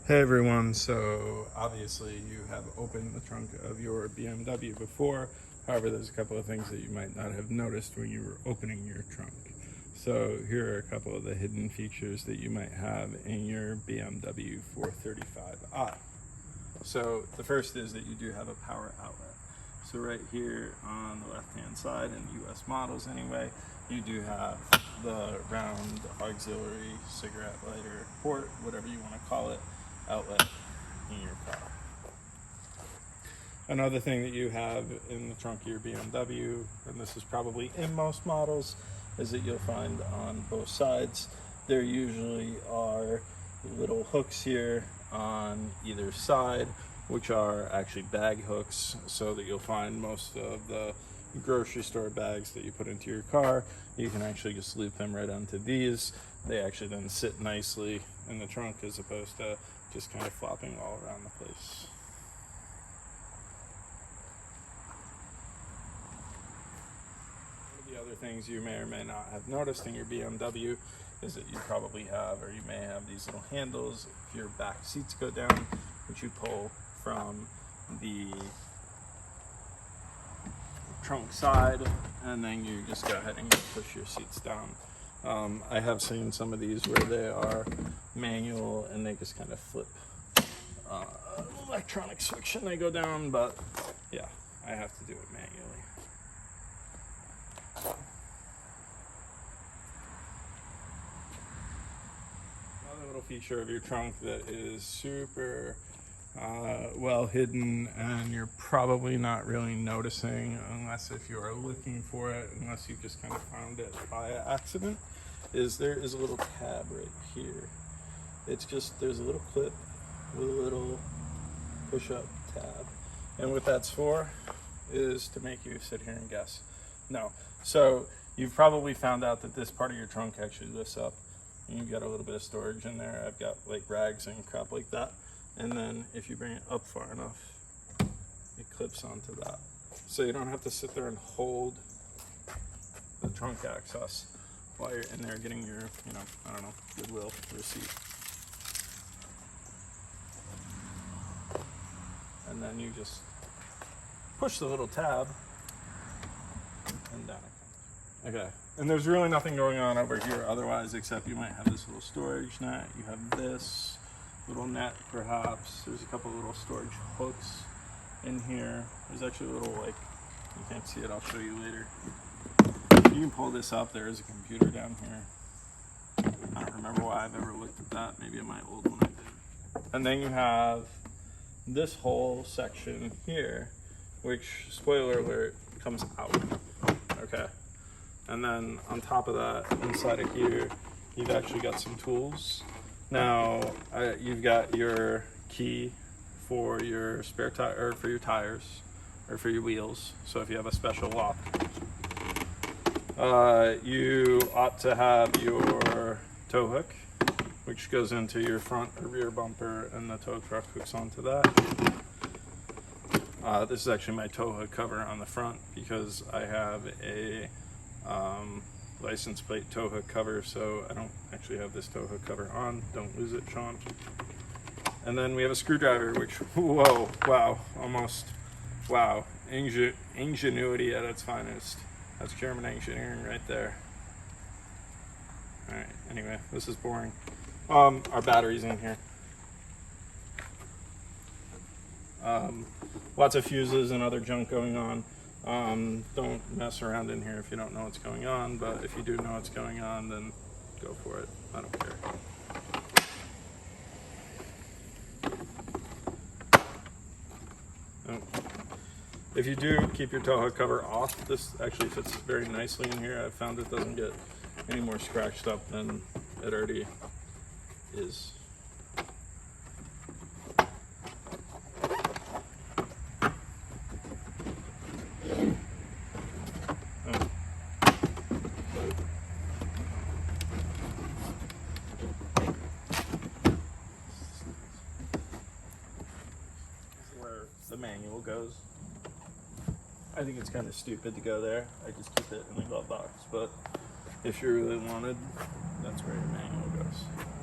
Hey everyone, so obviously you have opened the trunk of your BMW before. However, there's a couple of things that you might not have noticed when you were opening your trunk. So here are a couple of the hidden features that you might have in your BMW 435i. So the first is that you do have a power outlet. So right here on the left hand side, in US models anyway, you do have the round auxiliary cigarette lighter port, whatever you want to call it, outlet in your car. Another thing that you have in the trunk of your BMW, and this is probably in most models, is that you'll find on both sides there usually are little hooks here on either side, which are actually bag hooks, so that you'll find most of the grocery store bags that you put into your car, you can actually just loop them right onto these. They actually then sit nicely in the trunk as opposed to just kind of flopping all around the place. One of the other things you may or may not have noticed in your BMW is that you probably have, or you may have, these little handles if your back seats go down, which you pull from the trunk side, and then you just go ahead and push your seats down. I have seen some of these where they are manual and they just kind of flip electronic switch and they go down, but yeah, I have to do it manually. Another little feature of your trunk that is super well hidden, and you're probably not really noticing unless if you are looking for it, unless you just kind of found it by accident, is there is a little tab right here. It's just, there's a little clip with a little push-up tab, and what that's for is to make you sit here and guess. No, so you've probably found out that this part of your trunk actually lifts up and you've got a little bit of storage in there. I've got like rags and crap like that. And then if you bring it up far enough, it clips onto that. So you don't have to sit there and hold the trunk access while you're in there getting your, I don't know, Goodwill receipt. And then you just push the little tab and down it comes. Okay, and there's really nothing going on over here otherwise, except you might have this little storage net. You have this little net, perhaps. There's a couple little storage hooks in here. There's actually a little, like, you can't see it, I'll show you later. You can pull this up. There is a computer down here. I don't remember why I've ever looked at that. Maybe in my old one I did. And then you have this whole section here, which, spoiler alert, comes out. Okay. And then on top of that, inside of here, you've actually got some tools. Now, you've got your key for your spare tire, or for your tires, or for your wheels. So if you have a special lock, you ought to have your tow hook, which goes into your front or rear bumper, and the tow truck hooks onto that. This is actually my tow hook cover on the front because I have a license plate tow hook cover, so I don't actually have this tow hook cover on. Don't lose it, Sean. And then we have a screwdriver, which, whoa, wow, almost, wow, ingenuity at its finest. That's German engineering right there. All right, anyway, this is boring. Our battery's in here. Lots of fuses and other junk going on. Don't mess around in here if you don't know what's going on, but if you do know what's going on, then go for it. I don't care. Oh. If you do keep your tow hook cover off, this actually fits very nicely in here. I've found it doesn't get any more scratched up than it already is. Where the manual goes. I think it's kind of stupid to go there. I just keep it in the glove box, but if you really wanted, that's where your manual goes.